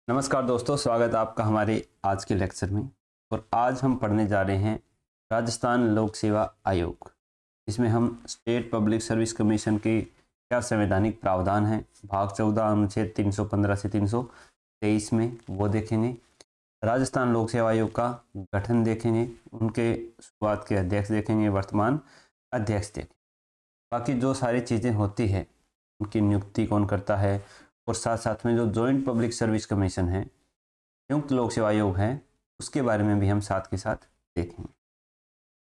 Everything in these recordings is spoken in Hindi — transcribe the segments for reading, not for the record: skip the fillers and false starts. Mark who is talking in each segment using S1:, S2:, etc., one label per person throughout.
S1: नमस्कार दोस्तों, स्वागत है आपका हमारे आज के लेक्चर में। और आज हम पढ़ने जा रहे हैं राजस्थान लोक सेवा आयोग। इसमें हम स्टेट पब्लिक सर्विस कमीशन के क्या संवैधानिक प्रावधान हैं, भाग 14 अनुच्छेद 315 से 323 में वो देखेंगे। राजस्थान लोक सेवा आयोग का गठन देखेंगे, उनके शुरुआत के अध्यक्ष देखेंगे, वर्तमान अध्यक्ष देखेंगे। बाकी जो सारी चीज़ें होती है उनकी नियुक्ति कौन करता है, और साथ साथ में जो जॉइंट पब्लिक सर्विस कमीशन है, संयुक्त लोक सेवा आयोग है, उसके बारे में भी हम साथ के साथ देखेंगे।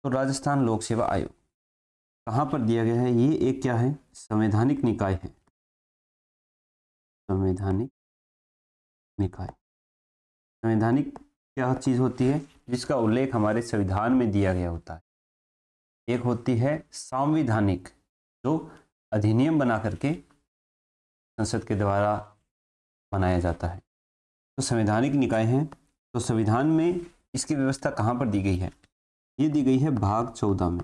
S1: तो राजस्थान लोक सेवा आयोग कहाँ पर दिया गया है? ये एक क्या है? संवैधानिक निकाय है। संवैधानिक निकाय, संवैधानिक क्या चीज़ होती है जिसका उल्लेख हमारे संविधान में दिया गया होता है। एक होती है संवैधानिक, जो अधिनियम बना करके संसद के द्वारा बनाया जाता है। तो संवैधानिक निकाय है। तो संविधान में इसकी व्यवस्था कहाँ पर दी गई है? ये दी गई है भाग 14 में।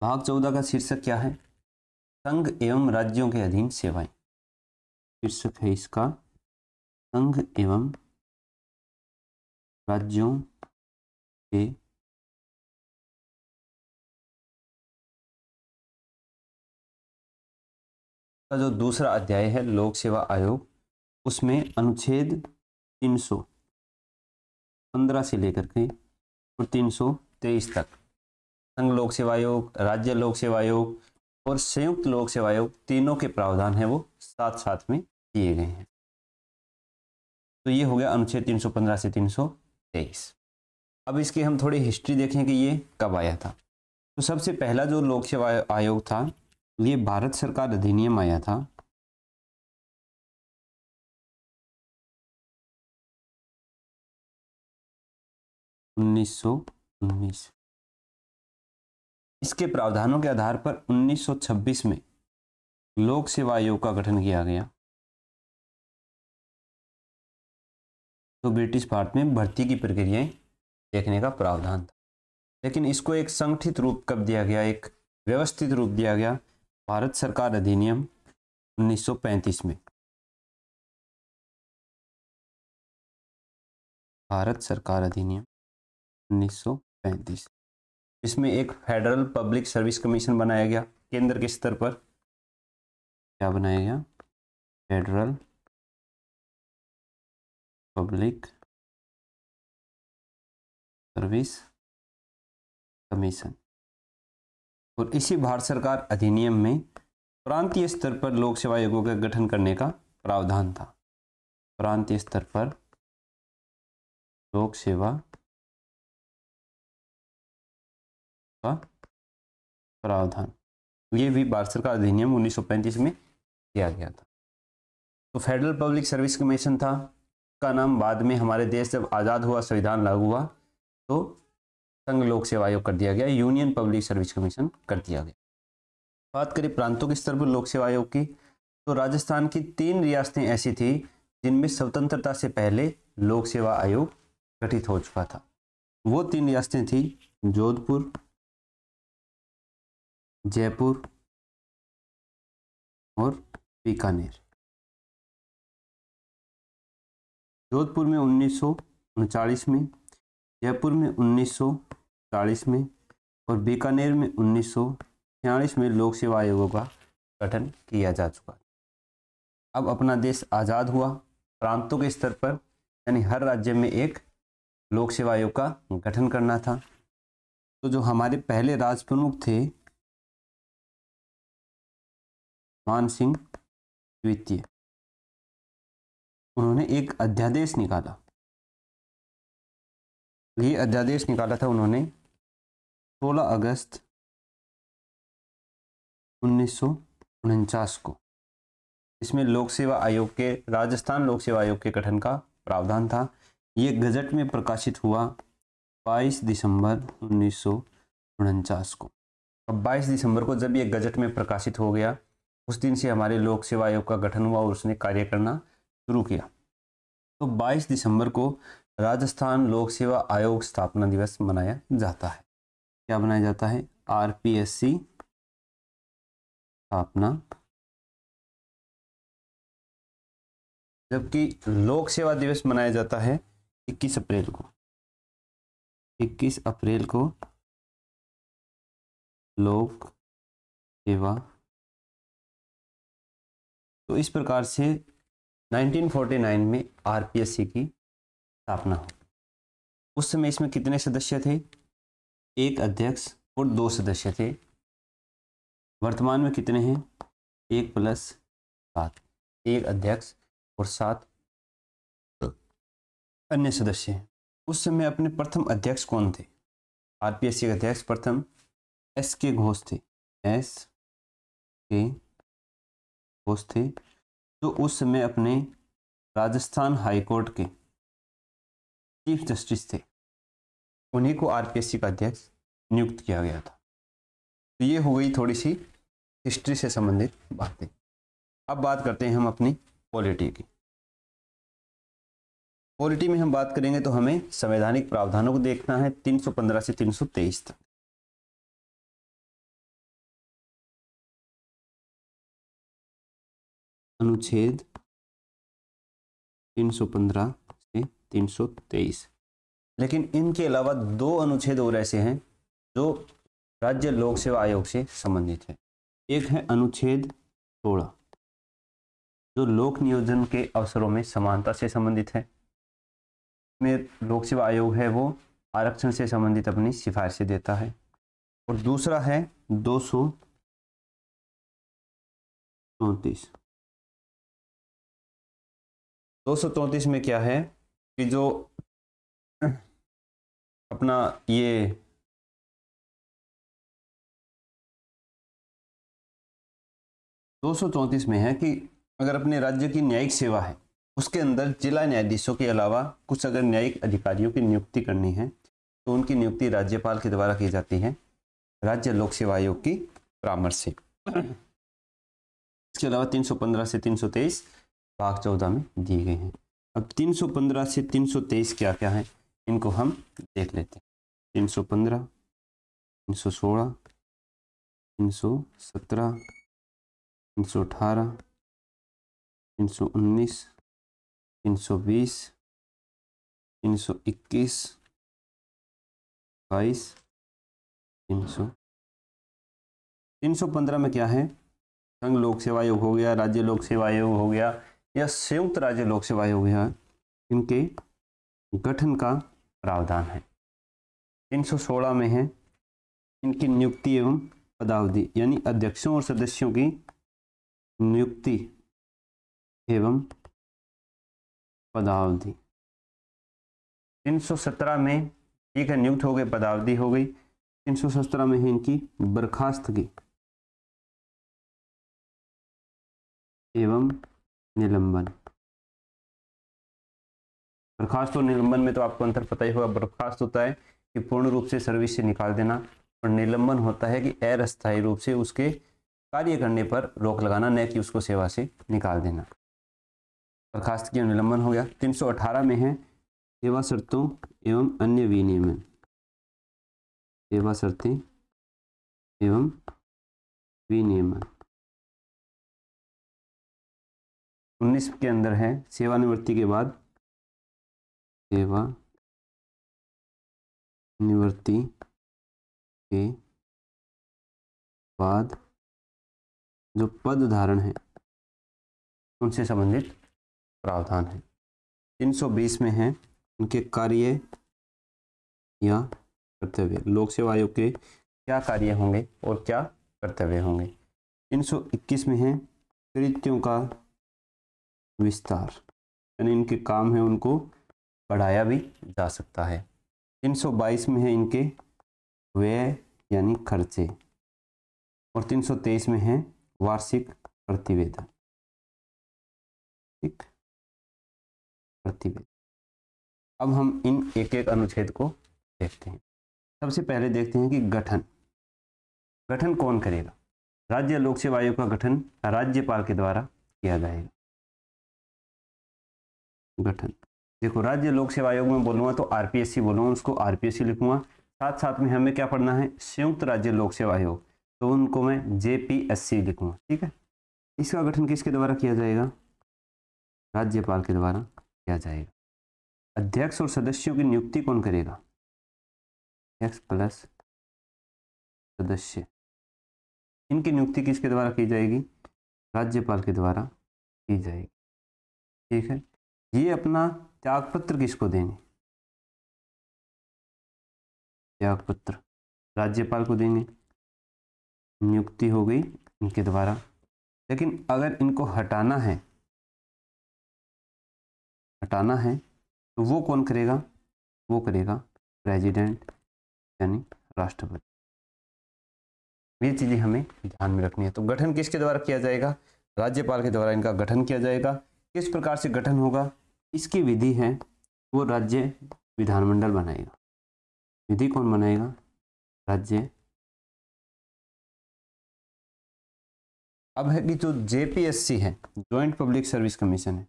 S1: भाग 14 का शीर्षक क्या है? संघ एवं राज्यों के अधीन सेवाएं। शीर्षक है इसका संघ एवं राज्यों के का जो दूसरा अध्याय है लोक सेवा आयोग, उसमें अनुच्छेद 315 से लेकर के और 323 तक संघ लोक सेवा आयोग, राज्य लोक सेवा आयोग और संयुक्त लोक सेवा आयोग, तीनों के प्रावधान है वो साथ साथ में दिए गए हैं। तो ये हो गया अनुच्छेद 315 से 323। अब इसकी हम थोड़ी हिस्ट्री देखें कि ये कब आया था। तो सबसे पहला जो लोक सेवा आयोग था, ये भारत सरकार अधिनियम आया था 1919। इसके प्रावधानों के आधार पर 1926 में लोक सेवा आयोग का गठन किया गया। तो ब्रिटिश भारत में भर्ती की प्रक्रियाएं देखने का प्रावधान था, लेकिन इसको एक संगठित रूप कब दिया गया, एक व्यवस्थित रूप दिया गया भारत सरकार अधिनियम 1935 में। भारत सरकार अधिनियम 1935, इसमें एक फेडरल पब्लिक सर्विस कमीशन बनाया गया। केंद्र के स्तर पर क्या बनाया गया? Federal public service commission. और इसी भारत सरकार अधिनियम में प्रांतीय स्तर पर लोक सेवा आयोगों का गठन करने का प्रावधान था। प्रांतीय स्तर पर लोक सेवा का प्रावधान, ये भी भारत सरकार अधिनियम 1935 में किया गया था। तो फेडरल पब्लिक सर्विस कमीशन था, का नाम बाद में हमारे देश जब आज़ाद हुआ, संविधान लागू हुआ, तो संघ लोक सेवा आयोग कर दिया गया, यूनियन पब्लिक सर्विस कमीशन कर दिया गया। बात करें प्रांतों के स्तर पर लोक सेवा आयोग की, तो राजस्थान की 3 रियासतें ऐसी थी जिनमें स्वतंत्रता से पहले लोक सेवा आयोग गठित हो चुका था। वो 3 रियासतें थी जोधपुर, जयपुर और बीकानेर। जोधपुर में 1939 में, जयपुर में 1940 में और बीकानेर में 1946 में लोक सेवा आयोगों का गठन किया जा चुका। अब अपना देश आज़ाद हुआ, प्रांतों के स्तर पर यानी हर राज्य में एक लोक सेवा आयोग का गठन करना था। तो जो हमारे पहले राज प्रमुख थे, मान सिंह द्वितीय, उन्होंने एक अध्यादेश निकाला। ये अध्यादेश निकाला था उन्होंने 16 अगस्त 1949 को। इसमें लोक सेवा आयोग के, राजस्थान लोक सेवा आयोग के गठन का प्रावधान था। ये गजट में प्रकाशित हुआ 22 दिसंबर 1949 को। अब 22 दिसंबर को जब ये गजट में प्रकाशित हो गया, उस दिन से हमारे लोक सेवा आयोग का गठन हुआ और उसने कार्य करना शुरू किया। तो 22 दिसंबर को राजस्थान लोक सेवा आयोग स्थापना दिवस मनाया जाता है। क्या मनाया जाता है? RPSC स्थापना जबकि लोक सेवा दिवस मनाया जाता है 21 अप्रैल को। 21 अप्रैल को लोक सेवा। तो इस प्रकार से 1949 में आरपीएससी की स्थापना हुई। उस समय इसमें कितने सदस्य थे? एक अध्यक्ष और 2 सदस्य थे। वर्तमान में कितने हैं? 1 + 7, एक अध्यक्ष और 7 अन्य सदस्य हैं। उस समय अपने प्रथम अध्यक्ष कौन थे? आरपीएससी के अध्यक्ष प्रथम एस.के. घोष थे। एस.के. घोष थे, जो उस समय अपने राजस्थान हाई कोर्ट के चीफ जस्टिस थे। उन्हीं को आरपीएससी का अध्यक्ष नियुक्त किया गया था। तो ये हो गई थोड़ी सी हिस्ट्री से संबंधित बातें। अब बात करते हैं हम अपनी पॉलिटी की। पॉलिटी में हम बात करेंगे तो हमें संवैधानिक प्रावधानों को देखना है 315 से 323 तक। अनुच्छेद 315 से 323। लेकिन इनके अलावा 2 अनुच्छेद और ऐसे हैं जो राज्य लोक सेवा आयोग से संबंधित है। एक है अनुच्छेद 16, जो लोक नियोजन के अवसरों में समानता से संबंधित है। में लोक सेवा आयोग है वो आरक्षण से संबंधित अपनी सिफारिशें देता है। और दूसरा है 234। 234 में क्या है कि जो अपना ये 234 में है कि अगर अपने राज्य की न्यायिक सेवा है उसके अंदर जिला न्यायाधीशों के अलावा कुछ अगर न्यायिक अधिकारियों की नियुक्ति करनी है तो उनकी नियुक्ति राज्यपाल के द्वारा की जाती है राज्य लोक सेवा आयोग की परामर्श से। इसके अलावा 315 से 323 भाग 14 में दिए गए हैं। अब 315 से 323 क्या क्या है इनको हम देख लेते हैं। 315, 316, 317, 318, 319, 320, 321, 22, 315 में क्या है? संघ लोक सेवा आयोग हो गया, राज्य लोक सेवा आयोग हो गया या संयुक्त राज्य लोक सेवा आयोग हो गया, इनके गठन का प्रावधान है। 316 में है इनकी नियुक्ति एवं पदावधि, यानी अध्यक्षों और सदस्यों की नियुक्ति एवं पदावधि। 317 में ठीक है नियुक्त हो गए, पदावधि हो गई। 317 में है इनकी बर्खास्तगी एवं निलंबन। बर्खास्त और निलंबन में तो आपको अंतर पता ही होगा। बर्खास्त होता है कि पूर्ण रूप से सर्विस से निकाल देना, और निलंबन होता है कि अस्थायी रूप से उसके कार्य करने पर रोक लगाना, न कि उसको सेवा से निकाल देना। बर्खास्त की निलंबन हो गया। 318 में है सेवा शर्तों एवं अन्य विनियमन। सेवा शर्तें एवं विनियमन। 19 के अंदर है सेवानिवृत्ति के बाद, सेवा निवृत्ति के बाद जो पद धारण है उनसे संबंधित प्रावधान है। 320 में है उनके कार्य या कर्तव्य, लोक सेवा आयोग के क्या कार्य होंगे और क्या कर्तव्य होंगे। 321 में है कृत्यों का विस्तार, यानी इनके काम है उनको बढ़ाया भी जा सकता है। 322 में है इनके व्यय यानी खर्चे, और 323 में है वार्षिक प्रतिवेदन। ठीक, प्रतिवेदन। अब हम इन एक एक अनुच्छेद को देखते हैं। सबसे पहले देखते हैं कि गठन। गठन कौन करेगा? राज्य लोक सेवा आयोग का गठन राज्यपाल के द्वारा किया जाएगा। गठन देखो, राज्य लोक सेवा आयोग में बोलूंगा तो आरपीएससी बोलूंगा, उसको आरपीएससी लिखूंगा। साथ साथ में हमें क्या पढ़ना है? संयुक्त राज्य लोक सेवा आयोग, तो उनको मैं जेपीएससी लिखूंगा। ठीक है, इसका गठन किसके द्वारा किया जाएगा? राज्यपाल के द्वारा किया जाएगा। अध्यक्ष और सदस्यों की नियुक्ति कौन करेगा? अध्यक्ष प्लस सदस्य, इनकी नियुक्ति किसके द्वारा की जाएगी? राज्यपाल के द्वारा की जाएगी। ठीक है, ये अपना त्यागपत्र किसको देंगे? त्यागपत्र राज्यपाल को देंगे, नियुक्ति हो गई इनके द्वारा। लेकिन अगर इनको हटाना है तो वो कौन करेगा? वो करेगा प्रेसिडेंट यानी राष्ट्रपति। ये चीजें हमें ध्यान में रखनी है। तो गठन किसके द्वारा किया जाएगा? राज्यपाल के द्वारा इनका गठन किया जाएगा। किस प्रकार से गठन होगा? इसकी विधि है वो राज्य विधानमंडल बनाएगा। विधि कौन बनाएगा? राज्य। अब है कि जो जेपीएससी है, जॉइंट पब्लिक सर्विस कमीशन है,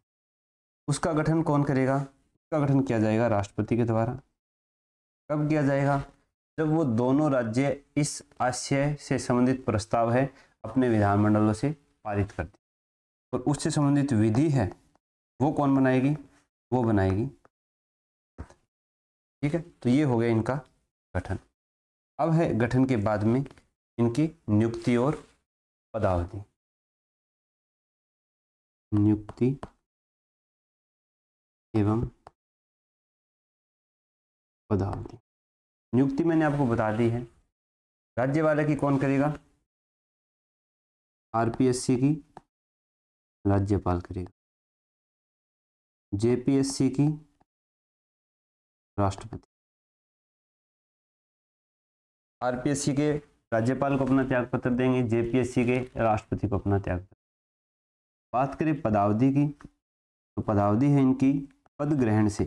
S1: उसका गठन कौन करेगा? उसका गठन किया जाएगा राष्ट्रपति के द्वारा। कब किया जाएगा? जब वो दोनों राज्य इस आशय से संबंधित प्रस्ताव है अपने विधानमंडलों से पारित कर दे, और उससे संबंधित विधि है वो कौन बनाएगी? वो बनाएगी। ठीक है, तो ये हो गया इनका गठन। अब है गठन के बाद में इनकी नियुक्ति और पदावधि। नियुक्ति एवं पदावधि। नियुक्ति मैंने आपको बता दी है। राज्य वाले की कौन करेगा? आरपीएससी की राज्यपाल करेगा, जेपीएससी की राष्ट्रपति। आरपीएससी के राज्यपाल को अपना त्यागपत्र देंगे, जेपीएससी के राष्ट्रपति को अपना त्यागपत्र। बात करें पदावधि की, तो पदावधि है इनकी पद ग्रहण से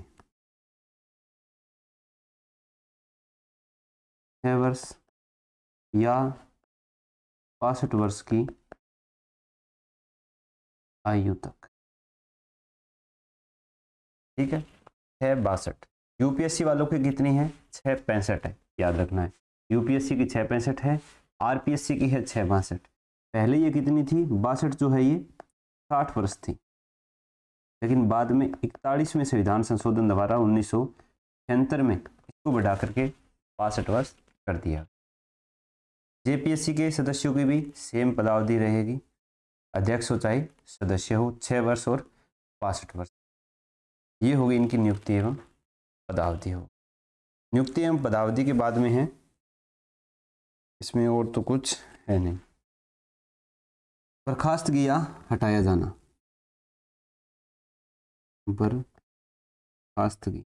S1: 6 वर्ष या 65 वर्ष की आयु तक। ठीक है, 662। यूपीएससी वालों की कितनी है? 665 है, याद रखना है। यूपीएससी की 665 है, आरपीएससी की है 662। पहले ये कितनी थी? 62 जो है ये 60 वर्ष थी, लेकिन बाद में 41वें संविधान संशोधन द्वारा 1976 में इसको बढ़ा करके 62 वर्ष कर दिया। जेपीएससी के सदस्यों की भी सेम पदावधि रहेगी, अध्यक्ष हो चाहे सदस्य हो, 6 वर्ष और 62 वर्ष। ये होगी इनकी नियुक्ति एवं पदावधि हो। नियुक्ति एवं पदावधि के बाद में है, इसमें और तो कुछ है नहीं, बर्खास्तगी या हटाया जाना। बर्खास्तगी,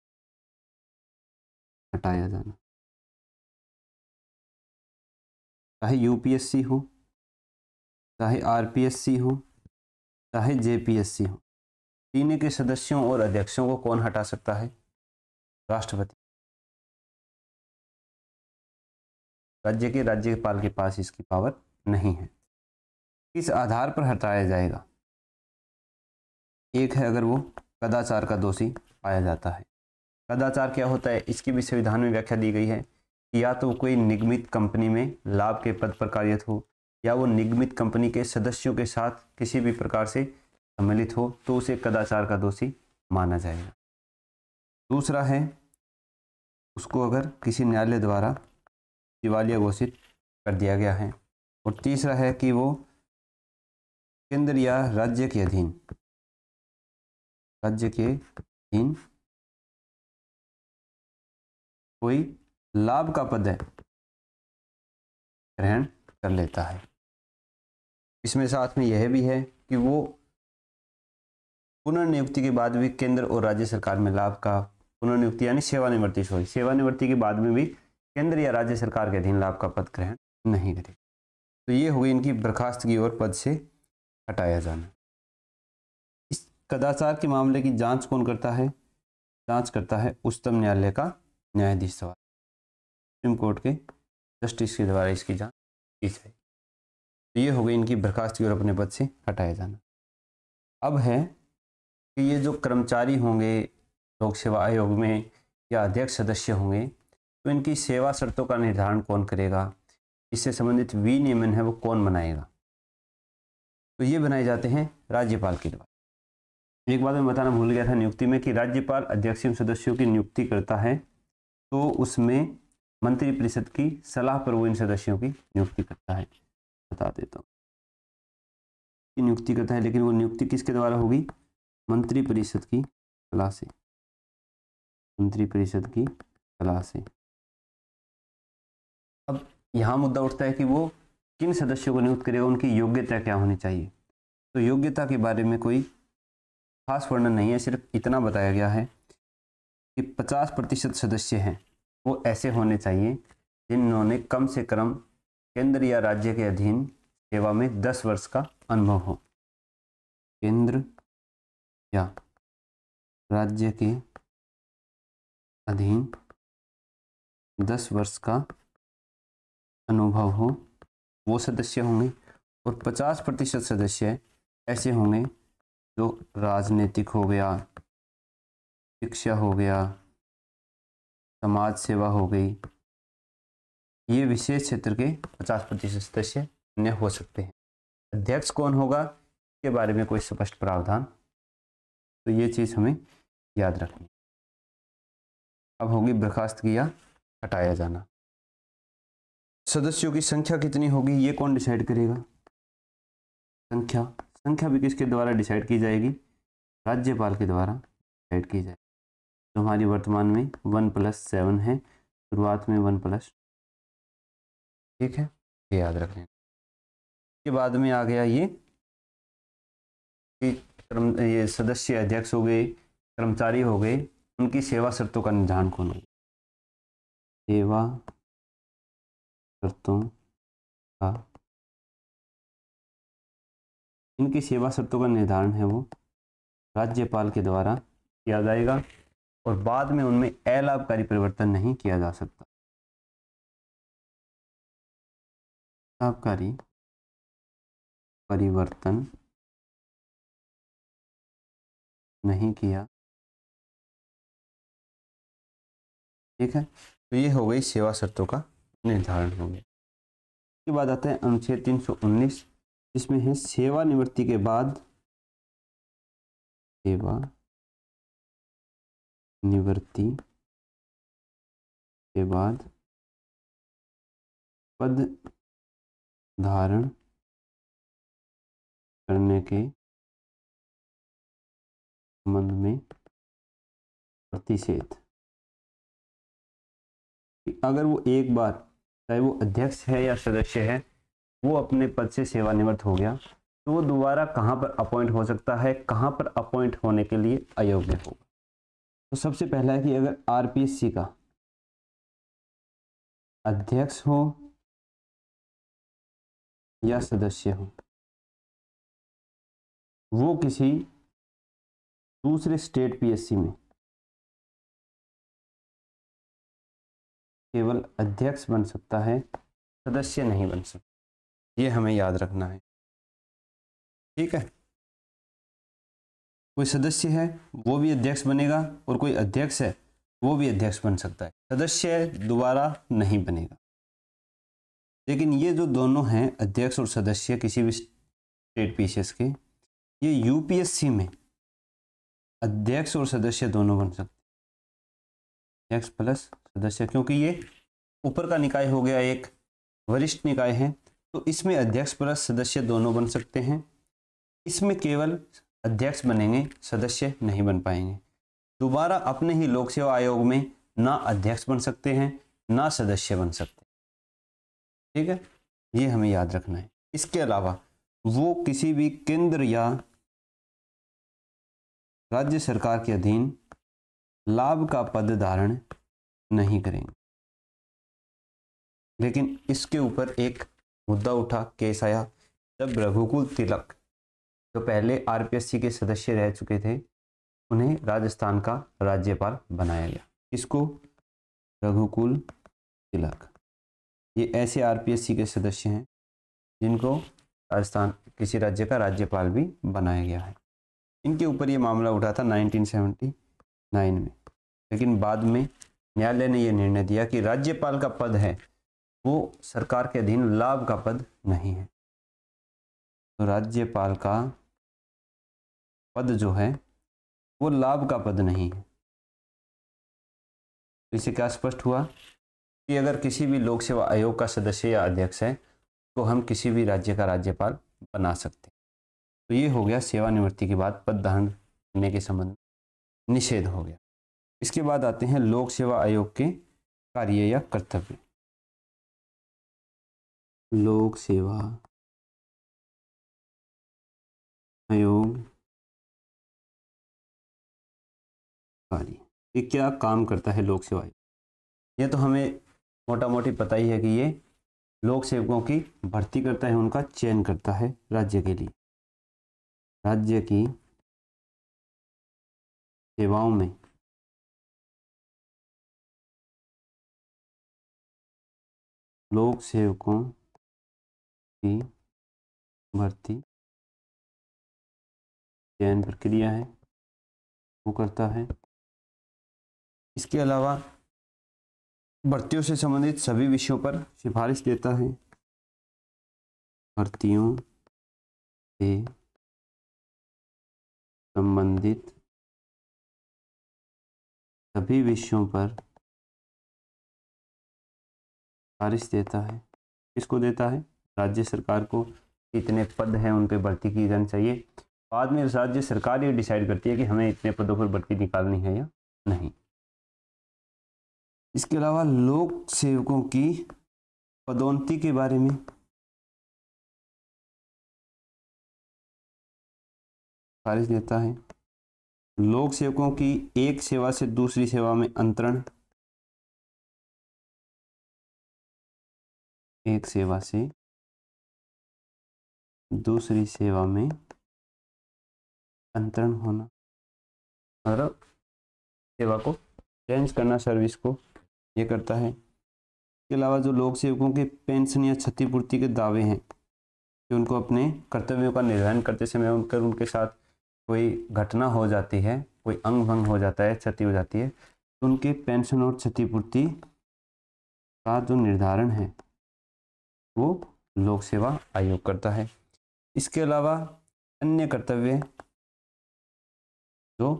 S1: हटाया जाना, चाहे यूपीएससी हो, चाहे आरपीएससी हो, चाहे जेपीएससी हो, तीनों के सदस्यों और अध्यक्षों को कौन हटा सकता है? राष्ट्रपति। राज्यपाल के पास इसकी पावर नहीं है। किस आधार पर हटाया जाएगा? एक है अगर वो कदाचार का दोषी पाया जाता है। कदाचार क्या होता है? इसकी भी संविधान में व्याख्या दी गई है कि या तो कोई निगमित कंपनी में लाभ के पद पर कार्यरत हो, या वो निगमित कंपनी के सदस्यों के साथ किसी भी प्रकार से सम्मिलित हो, तो उसे कदाचार का दोषी माना जाएगा। दूसरा है उसको अगर किसी न्यायालय द्वारा दिवालिया घोषित कर दिया गया है। और तीसरा है कि वो केंद्र या राज्य के अधीन कोई लाभ का पद है ग्रहण कर लेता है। इसमें साथ में यह भी है कि वो पुनर्नियुक्ति के बाद भी केंद्र और राज्य सरकार में लाभ का पुनर्नियुक्ति यानी सेवानिवृत्ति के बाद में भी केंद्र या राज्य सरकार के अधीन लाभ का पद ग्रहण नहीं करेगा। तो ये हो गई इनकी बर्खास्तगी और पद से हटाया जाना। इस कदाचार के मामले की जांच कौन करता है? जांच करता है उच्चतम न्यायालय का न्यायाधीश सभा, सुप्रीम कोर्ट के जस्टिस के द्वारा इसकी जांच की जाए। तो ये हो गई इनकी बर्खास्तगी और अपने पद से हटाया जाना। अब है कि ये जो कर्मचारी होंगे लोक सेवा आयोग में या अध्यक्ष सदस्य होंगे, तो इनकी सेवा शर्तों का निर्धारण कौन करेगा? इससे संबंधित विनियमन है वो कौन बनाएगा? तो ये बनाए जाते हैं राज्यपाल के द्वारा। एक बात मैं बताना भूल गया था नियुक्ति में कि राज्यपाल अध्यक्ष एवं सदस्यों की नियुक्ति करता है, तो उसमें मंत्रिपरिषद की सलाह पर वो इन सदस्यों की नियुक्ति करता है। बता देता हूँ, नियुक्ति करता है, लेकिन वो नियुक्ति किसके द्वारा होगी? मंत्रिपरिषद की सलाह से, मंत्रिपरिषद की सलाह से। अब यहाँ मुद्दा उठता है कि वो किन सदस्यों को नियुक्त करेगा, उनकी योग्यता क्या होनी चाहिए। तो योग्यता के बारे में कोई खास वर्णन नहीं है, सिर्फ इतना बताया गया है कि 50% सदस्य हैं वो ऐसे होने चाहिए जिन्होंने कम से कम केंद्र या राज्य के अधीन सेवा में 10 वर्ष का अनुभव हो। केंद्र या राज्य के अधीन 10 वर्ष का अनुभव हो, वो सदस्य होंगे। और 50% सदस्य ऐसे होंगे जो राजनीतिक हो गया, शिक्षा हो गया, समाज सेवा हो गई, ये विशेष क्षेत्र के 50% सदस्य अन्य हो सकते हैं। अध्यक्ष कौन होगा के बारे में कोई स्पष्ट प्रावधान, तो ये चीज़ हमें याद रखनी। अब होगी बर्खास्त किया हटाया जाना। सदस्यों की संख्या कितनी होगी ये कौन डिसाइड करेगा? संख्या भी किसके द्वारा डिसाइड की जाएगी? राज्यपाल के द्वारा डिसाइड की जाएगी। तो हमारी वर्तमान में 1+7 है, शुरुआत में 1+, ठीक है, ये याद रख लें। के बाद में आ गया ये सदस्य अध्यक्ष हो गए, कर्मचारी हो गए, उनकी सेवा शर्तों का निर्धारण कौन होगा? सेवा शर्तों का, इनकी सेवा शर्तों का निर्धारण है वो राज्यपाल के द्वारा किया जाएगा, और बाद में उनमें अलाभकारी परिवर्तन नहीं किया जा सकता। लाभकारी परिवर्तन नहीं किया, ठीक है। तो ये हो गई सेवा शर्तों का निर्धारण हो गया। इसके बाद आता है अनुच्छेद 319, जिसमें है सेवानिवृत्ति के बाद, सेवानिवृत्ति के बाद पद धारण करने के संबंध में प्रतिषेध। अगर वो एक बार, चाहे वो अध्यक्ष है या सदस्य है, वो अपने पद से सेवानिवृत्त हो गया, तो वो दोबारा कहाँ पर अपॉइंट हो सकता है, कहाँ पर अपॉइंट होने के लिए अयोग्य होगा? तो सबसे पहला है कि अगर आरपीएससी का अध्यक्ष हो या सदस्य हो, वो किसी दूसरे स्टेट पीएससी में केवल अध्यक्ष बन सकता है, सदस्य नहीं बन सकता। ये हमें याद रखना है, ठीक है। कोई सदस्य है वो भी अध्यक्ष बनेगा, और कोई अध्यक्ष है वो भी अध्यक्ष बन सकता है, सदस्य दोबारा नहीं बनेगा। लेकिन ये जो दोनों हैं अध्यक्ष और सदस्य किसी भी स्टेट पीसीएस के, ये यूपीएससी में अध्यक्ष और सदस्य दोनों बन सकते हैं, अध्यक्ष प्लस सदस्य, क्योंकि ये ऊपर का निकाय हो गया, एक वरिष्ठ निकाय है, तो इसमें अध्यक्ष प्लस सदस्य दोनों बन सकते हैं। इसमें केवल अध्यक्ष बनेंगे, सदस्य नहीं बन पाएंगे। दोबारा अपने ही लोक सेवा आयोग में ना अध्यक्ष बन सकते हैं ना सदस्य बन सकते, ठीक है, ये हमें याद रखना है। इसके अलावा वो किसी भी केंद्र या राज्य सरकार के अधीन लाभ का पद धारण नहीं करेंगे। लेकिन इसके ऊपर एक मुद्दा उठा, केस आया, जब रघुकुल तिलक जो पहले आरपीएससी के सदस्य रह चुके थे, उन्हें राजस्थान का राज्यपाल बनाया गया। इसको रघुकुल तिलक, ये ऐसे आरपीएससी के सदस्य हैं जिनको राजस्थान किसी राज्य का राज्यपाल भी बनाया गया है। इनके ऊपर ये मामला उठा था 1979 में, लेकिन बाद में न्यायालय ने यह निर्णय दिया कि राज्यपाल का पद है वो सरकार के अधीन लाभ का पद नहीं है। तो राज्यपाल का पद जो है वो लाभ का पद नहीं है। इससे क्या स्पष्ट हुआ कि अगर किसी भी लोक सेवा आयोग का सदस्य या अध्यक्ष है तो हम किसी भी राज्य का राज्यपाल बना सकते हैं। तो ये हो गया सेवानिवृत्ति के बाद पद धारण करने के संबंध में निषेध हो गया। इसके बाद आते हैं लोक सेवा आयोग के कार्य या कर्तव्य। लोक सेवा आयोग कार्य, ये क्या काम करता है लोक सेवा आयोग? ये तो हमें मोटा मोटी पता ही है कि ये लोक सेवकों की भर्ती करता है, उनका चयन करता है राज्य के लिए। राज्य की सेवाओं में लोक सेवकों की भर्ती चयन प्रक्रिया है वो करता है। इसके अलावा भर्तियों से संबंधित सभी विषयों पर सिफारिश देता है। भर्तियों से संबंधित सभी विषयों पर सिफारिश देता है। किसको देता है? राज्य सरकार को। कितने पद हैं उन पर भर्ती की जानी चाहिए, बाद में राज्य सरकार ये डिसाइड करती है कि हमें इतने पदों पर भर्ती निकालनी है या नहीं। इसके अलावा लोक सेवकों की पदोन्नति के बारे में सिफारिश देता है। लोक सेवकों की एक सेवा से दूसरी सेवा में अंतरण, एक सेवा से दूसरी सेवा में अंतरण होना, मतलब सेवा को चेंज करना, सर्विस को, ये करता है। इसके अलावा जो लोक सेवकों के पेंशन या क्षतिपूर्ति के दावे हैं कि उनको अपने कर्तव्यों का निर्वहन करते समय उनके साथ कोई घटना हो जाती है, कोई अंग भंग हो जाता है, क्षति हो जाती है, तो उनके पेंशन और क्षतिपूर्ति का जो निर्धारण है वो लोक सेवा आयोग करता है। इसके अलावा अन्य कर्तव्य जो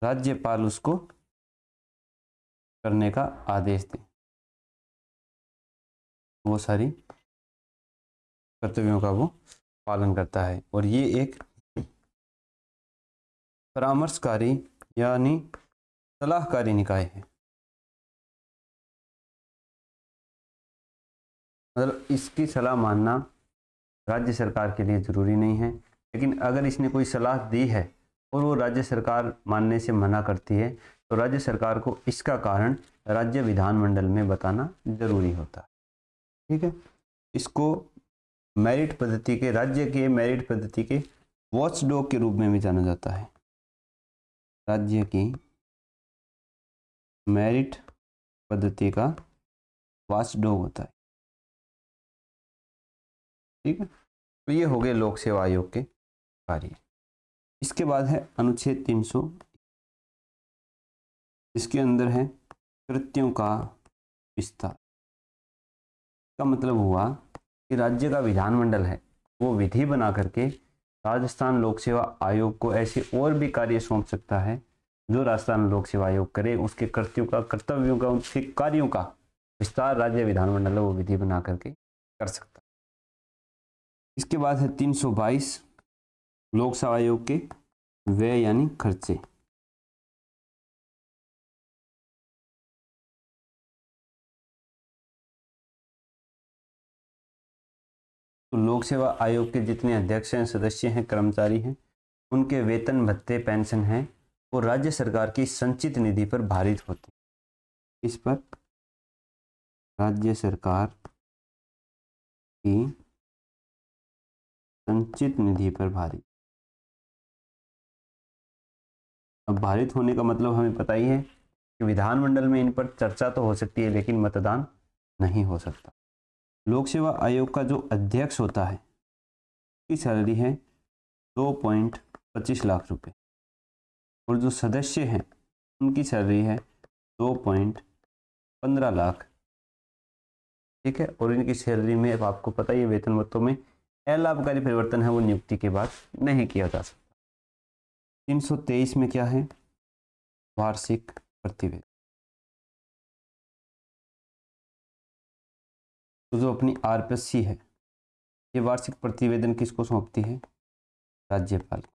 S1: राज्यपाल उसको करने का आदेश दे, वो सारी कर्तव्यों का वो पालन करता है। और ये एक परामर्शकारी यानी सलाहकारी निकाय है। मतलब इसकी सलाह मानना राज्य सरकार के लिए जरूरी नहीं है, लेकिन अगर इसने कोई सलाह दी है और वो राज्य सरकार मानने से मना करती है तो राज्य सरकार को इसका कारण राज्य विधानमंडल में बताना जरूरी होता है। ठीक है, इसको मेरिट पद्धति के, राज्य के मेरिट पद्धति के वॉचडॉग के रूप में भी जाना जाता है। राज्य की मेरिट पद्धति का वॉचडॉग होता है। ठीक है, तो ये हो गए लोक सेवा आयोग के कार्य। इसके बाद है अनुच्छेद 300, इसके अंदर है कृत्यों का विस्तार। का मतलब हुआ कि राज्य का विधानमंडल है वो विधि बना करके राजस्थान लोक सेवा आयोग को ऐसे और भी कार्य सौंप सकता है जो राजस्थान लोक सेवा आयोग करे। उसके कृत्यों का, कर्तव्यों का, उसके कार्यों का विस्तार राज्य विधानमंडल वो विधि बना करके कर सकता है। इसके बाद है 322 लोक सेवा आयोग के व्यय यानी खर्चे। तो लोक सेवा आयोग के जितने अध्यक्ष हैं, सदस्य हैं, कर्मचारी हैं, उनके वेतन भत्ते, पेंशन हैं वो राज्य सरकार की संचित निधि पर भारित होते हैं। इस पर राज्य सरकार की संचित निधि पर भारित। अब भारित होने का मतलब हमें पता ही है कि विधानमंडल में इन पर चर्चा तो हो सकती है लेकिन मतदान नहीं हो सकता। लोक सेवा आयोग का जो अध्यक्ष होता है उसकी सैलरी है 2.25 लाख रुपए और जो सदस्य हैं उनकी सैलरी है 2.15 लाख। ठीक है, और इनकी सैलरी में अब आपको पता ही है वेतन भत्तों में अलाभकारी परिवर्तन है वो नियुक्ति के बाद नहीं किया जा सकता। 323 में क्या है, वार्षिक प्रतिवेदन। तो जो अपनी आरपीएससी है, ये वार्षिक प्रतिवेदन किसको सौंपती है, राज्यपाल को।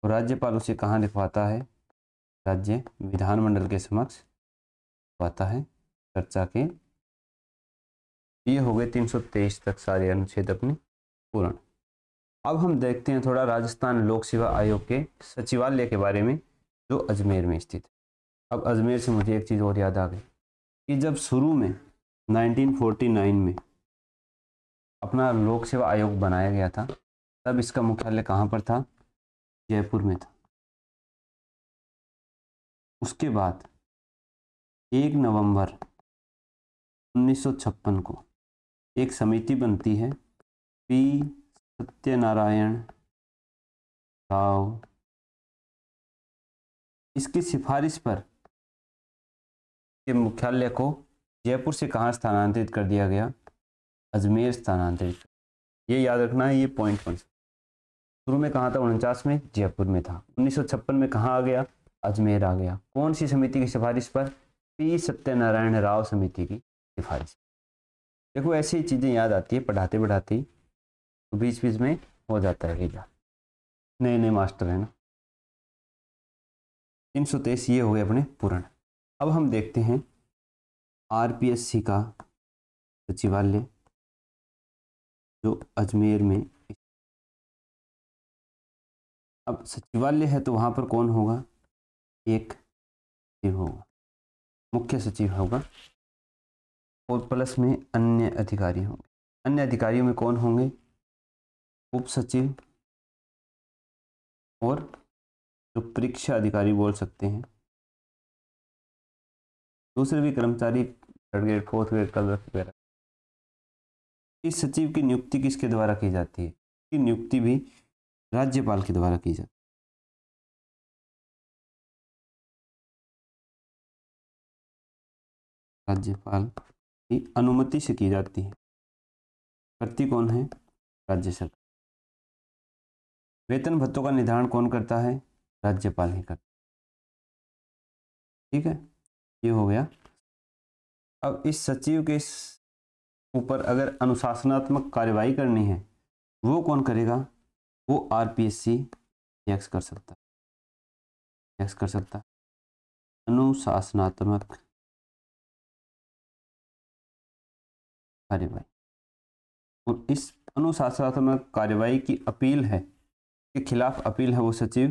S1: तो राज्यपाल उसे कहाँ लिखवाता है, राज्य विधानमंडल के समक्ष लिखवाता है चर्चा के। ये हो गए 323 तक सारे अनुच्छेद अपने पूर्ण। अब हम देखते हैं थोड़ा राजस्थान लोक सेवा आयोग के सचिवालय के बारे में, जो अजमेर में स्थित है। अब अजमेर से मुझे एक चीज़ और याद आ गई कि जब शुरू में 1949 में अपना लोक सेवा आयोग बनाया गया था, तब इसका मुख्यालय कहाँ पर था, जयपुर में था। उसके बाद 1 नवंबर 1956 को एक समिति बनती है, पी सत्यनारायण राव। इसकी सिफारिश पर के मुख्यालय को जयपुर से कहाँ स्थानांतरित कर दिया गया, अजमेर स्थानांतरित। ये याद रखना है, ये पॉइंट बन सकता। शुरू में कहाँ था, 49 में जयपुर में था, 1956 में कहाँ आ गया, अजमेर आ गया। कौन सी समिति की सिफारिश पर, पी सत्यनारायण राव समिति की सिफारिश। देखो ऐसी चीज़ें याद आती है पढ़ाते पढ़ाते, तो बीच बीच में हो जाता है याद, नए नए मास्टर है ना। 323 ये हो गए अपने पूर्ण। अब हम देखते हैं आरपीएससी का सचिवालय जो अजमेर में। अब सचिवालय है तो वहाँ पर कौन होगा, एक सचिव होगा, मुख्य सचिव होगा, और प्लस में अन्य अधिकारी होंगे। अन्य अधिकारियों में कौन होंगे, उप सचिव और जो परीक्षा अधिकारी बोल सकते हैं, दूसरे भी कर्मचारी, third grade, fourth grade, clerk वगैरह। इस सचिव की नियुक्ति किसके द्वारा की जाती है, की नियुक्ति भी राज्यपाल के द्वारा की जाती है। राज्यपाल की अनुमति से की जाती है। करती कौन है, राज्य सरकार। वेतन भत्तों का निर्धारण कौन करता है, राज्यपाल ही करता है। ठीक है, ये हो गया। अब इस सचिव के ऊपर अगर अनुशासनात्मक कार्यवाही करनी है, वो कौन करेगा, वो आरपीएससी एक्स कर सकता है, एक्स कर सकता है अनुशासनात्मक कार्यवाही। और इस अनुशासनात्मक कार्यवाही की अपील है, के खिलाफ अपील है, वो सचिव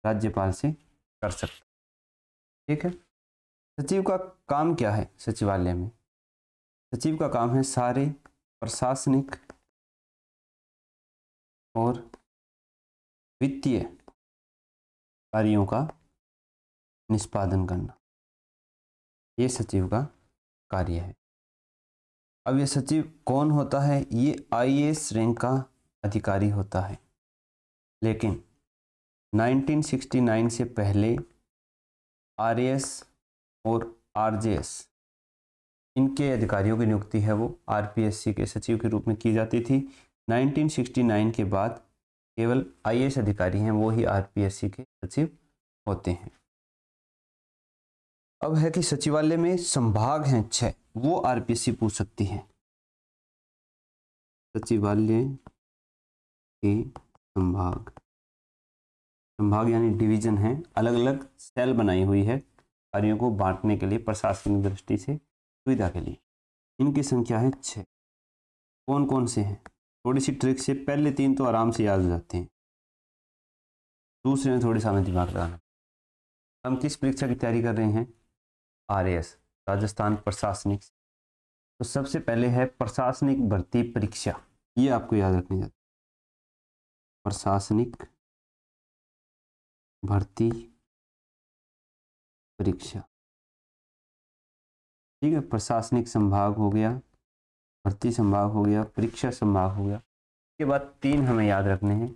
S1: राज्यपाल से कर सकता है। ठीक है, सचिव का काम क्या है सचिवालय में, सचिव का काम है सारे प्रशासनिक और वित्तीय कार्यों का निष्पादन करना, ये सचिव का कार्य है। अब ये सचिव कौन होता है, ये आईएएस रैंक का अधिकारी होता है, लेकिन 1969 से पहले आरएएस और आरजेएस इनके अधिकारियों की नियुक्ति है वो आरपीएससी के सचिव के रूप में की जाती थी। 1969 के बाद केवल आईएएस अधिकारी हैं वो ही आरपीएससी के सचिव होते हैं। अब है कि सचिवालय में संभाग हैं 6, वो आरपीएससी पूछ सकती है। सचिवालय के संभाग, संभाग यानी डिवीजन है, अलग अलग सेल बनाई हुई है कार्यों को बांटने के लिए, प्रशासनिक दृष्टि से सुविधा के लिए। इनकी संख्या है 6। कौन कौन से हैं, थोड़ी सी ट्रिक से, पहले 3 तो आराम से याद हो जाते हैं, दूसरे में थोड़ी सा हमें दिमाग लगाना। हम किस परीक्षा की तैयारी कर रहे हैं, आरएएस, राजस्थान प्रशासनिक। तो सबसे पहले है प्रशासनिक भर्ती परीक्षा, ये आपको याद रखनी है, प्रशासनिक भर्ती परीक्षा। ठीक है, प्रशासनिक संभाग हो गया, भर्ती संभाग हो गया, परीक्षा संभाग हो गया। इसके बाद 3 हमें याद रखने हैं।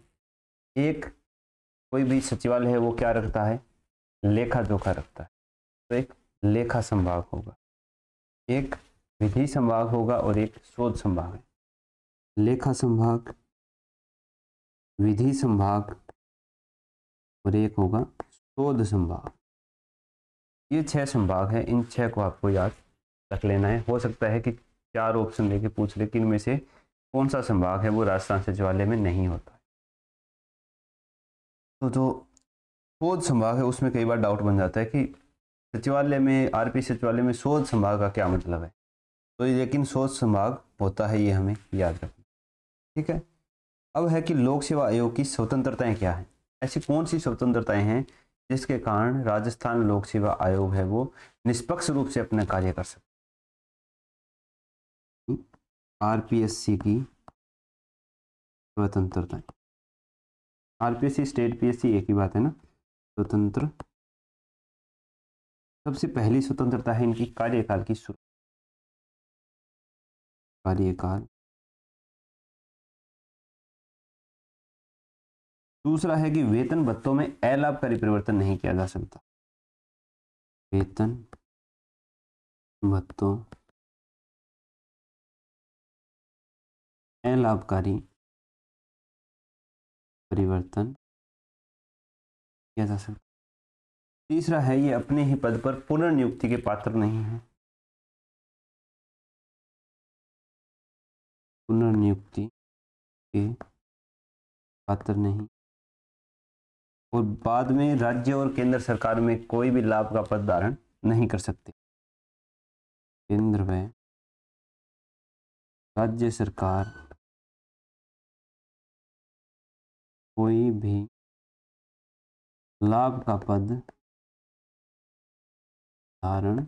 S1: एक, कोई भी सचिवालय है वो क्या रखता है, लेखा जोखा रखता है, तो एक लेखा संभाग होगा, एक विधि संभाग होगा और एक शोध संभाग है। लेखा संभाग, विधि संभाग और एक होगा शोध संभाग। ये 6 संभाग है, इन 6 को आपको याद रख लेना है। हो सकता है कि 4 ऑप्शन लेके पूछ ले कि इनमें से कौन सा संभाग है वो राजस्थान सचिवालय में नहीं होता है। तो जो शोध संभाग है उसमें कई बार डाउट बन जाता है कि सचिवालय में, आरपी सचिवालय में शोध संभाग का क्या मतलब है। तो लेकिन शोध संभाग होता है, ये हमें याद रखना। ठीक है। अब है कि लोक सेवा आयोग की स्वतंत्रताएं क्या है। ऐसी कौन सी स्वतंत्रताएं हैं जिसके कारण राजस्थान लोक सेवा आयोग है वो निष्पक्ष रूप से अपना कार्य कर सकता है। आरपीएससी की स्वतंत्रताएं, आरपीएससी स्टेट पीएससी एक ही बात है ना, स्वतंत्र। सबसे पहली स्वतंत्रता है इनकी कार्यकाल की शुरू, कार्यकाल। दूसरा है कि वेतन भत्तों में अलाभकारी परिवर्तन नहीं किया जा सकता, वेतन भत्तों अलाभकारी परिवर्तन किया जा सकता। तीसरा है ये अपने ही पद पर पुनर्नियुक्ति के पात्र नहीं है, पुनर्नियुक्ति के पात्र नहीं, और बाद में राज्य और केंद्र सरकार में कोई भी लाभ का पद धारण नहीं कर सकते। केंद्र व राज्य सरकार कोई भी लाभ का पद धारण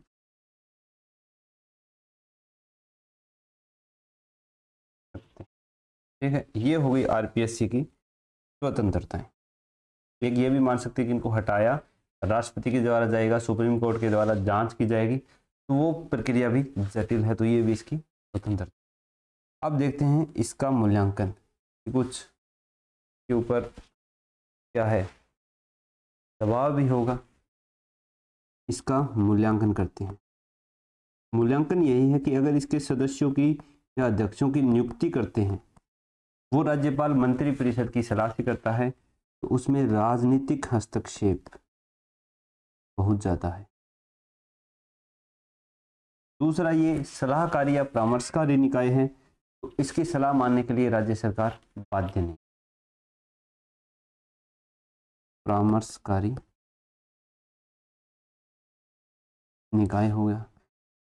S1: सकते। ठीक है, ये हो गई आरपीएससी की स्वतंत्रताएं। एक ये भी मान सकते हैं कि इनको हटाया राष्ट्रपति के द्वारा जाएगा, सुप्रीम कोर्ट के द्वारा जांच की जाएगी, तो वो प्रक्रिया भी जटिल है, तो ये भी इसकी स्वतंत्रता। अब देखते हैं इसका मूल्यांकन, कुछ के ऊपर क्या है दबाव भी होगा, इसका मूल्यांकन करते हैं। मूल्यांकन यही है कि अगर इसके सदस्यों की या अध्यक्षों की नियुक्ति करते हैं वो राज्यपाल मंत्री परिषद की सलाह से करता है, तो उसमें राजनीतिक हस्तक्षेप बहुत ज्यादा है। दूसरा, ये सलाहकारी या परामर्शकारी निकाय है, तो इसकी सलाह मानने के लिए राज्य सरकार बाध्य नहीं। परामर्शकारी निकाय हो गया।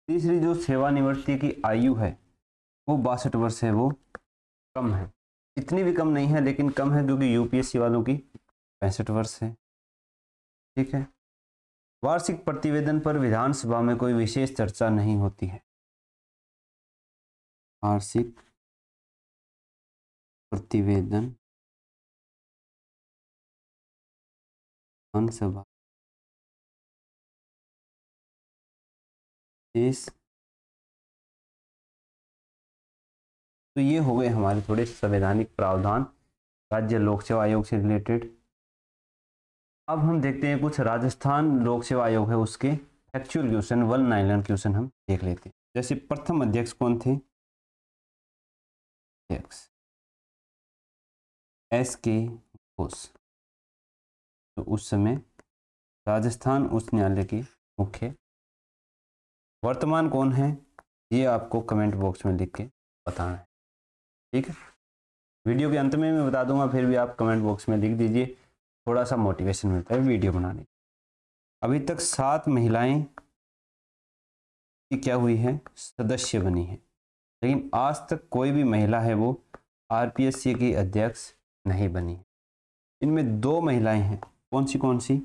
S1: तीसरी, जो सेवानिवृत्ति की आयु है वो 62 वर्ष है, वो कम है, इतनी भी कम नहीं है लेकिन कम है, क्योंकि यूपीएससी वालों की 65 वर्ष है। ठीक है। वार्षिक प्रतिवेदन पर विधानसभा में कोई विशेष चर्चा नहीं होती है, वार्षिक प्रतिवेदन विधानसभा शेष। तो ये हो गए हमारे थोड़े संवैधानिक प्रावधान राज्य लोक सेवा आयोग से रिलेटेड। अब हम देखते हैं कुछ राजस्थान लोक सेवा आयोग है उसके एक्चुअल क्वेश्चन, 191 क्वेश्चन हम देख लेते हैं। जैसे प्रथम अध्यक्ष कौन थे, अध्यक्ष एस के घोष, तो उस समय राजस्थान उच्च न्यायालय के मुख्य। वर्तमान कौन है ये आपको कमेंट बॉक्स में लिख के बताना है। ठीक है, वीडियो के अंत में मैं बता दूंगा, फिर भी आप कमेंट बॉक्स में लिख दीजिए, थोड़ा सा मोटिवेशन मिलता है वीडियो बनाने। अभी तक 7 महिलाएं की क्या हुई है, सदस्य बनी है, लेकिन आज तक कोई भी महिला है वो आरपीएससी की अध्यक्ष नहीं बनी है। इनमें 2 महिलाएं हैं, कौन सी,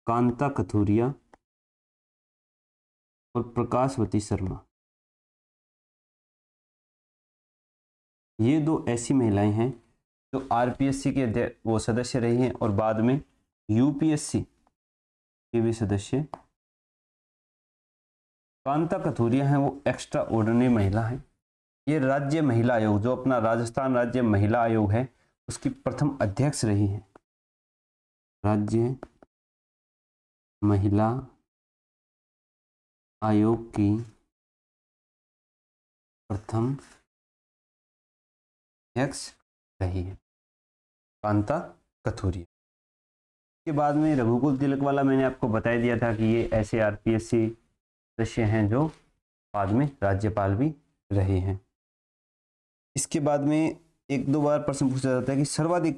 S1: कांता कथूरिया और प्रकाशवती शर्मा। ये 2 ऐसी महिलाएं हैं जो आरपीएससी के वो सदस्य रही हैं और बाद में यूपीएससी के भी सदस्य। कांता कथूरिया हैं वो एक्स्ट्रा ऑर्डिनरी महिला हैं। ये राज्य महिला आयोग, जो अपना राजस्थान राज्य महिला आयोग है उसकी प्रथम अध्यक्ष रही है, राज्य महिला आयोग की प्रथम अध्यक्ष रही है कांता कथूरिया। के बाद में रघुकुल तिलक वाला मैंने आपको बता दिया था कि ये ऐसे आरपीएससी सदस्य हैं जो बाद में राज्यपाल भी रहे हैं। इसके बाद में एक दो बार प्रश्न पूछा जाता है कि सर्वाधिक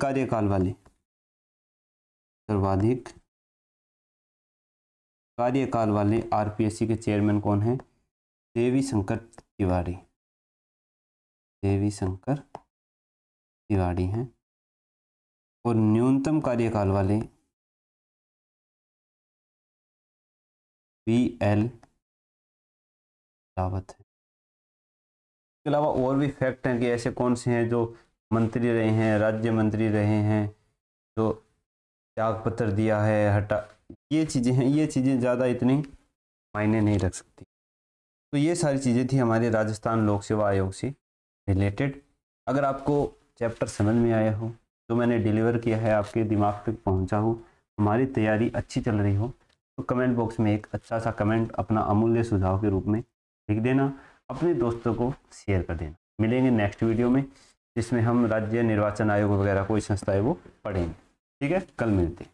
S1: कार्यकाल वाले आरपीएससी के चेयरमैन कौन हैं? देवी शंकर तिवारी हैं। और न्यूनतम कार्यकाल वाले BL रावत है। इसके अलावा और भी फैक्ट हैं कि ऐसे कौन से हैं जो मंत्री रहे हैं, राज्य मंत्री रहे हैं, जो त्याग पत्र दिया है, हटा, ये चीज़ें हैं। ये चीज़ें ज़्यादा इतनी मायने नहीं रख सकती। तो ये सारी चीज़ें थी हमारे राजस्थान लोक सेवा आयोग से रिलेटेड। अगर आपको चैप्टर समझ में आया हो, जो मैंने डिलीवर किया है आपके दिमाग तक पहुंचा हो, हमारी तैयारी अच्छी चल रही हो, तो कमेंट बॉक्स में एक अच्छा सा कमेंट अपना अमूल्य सुझाव के रूप में लिख देना, अपने दोस्तों को शेयर कर देना। मिलेंगे नेक्स्ट वीडियो में, जिसमें हम राज्य निर्वाचन आयोग वगैरह कोई संस्था है वो पढ़ेंगे। ठीक है, कल मिलते हैं।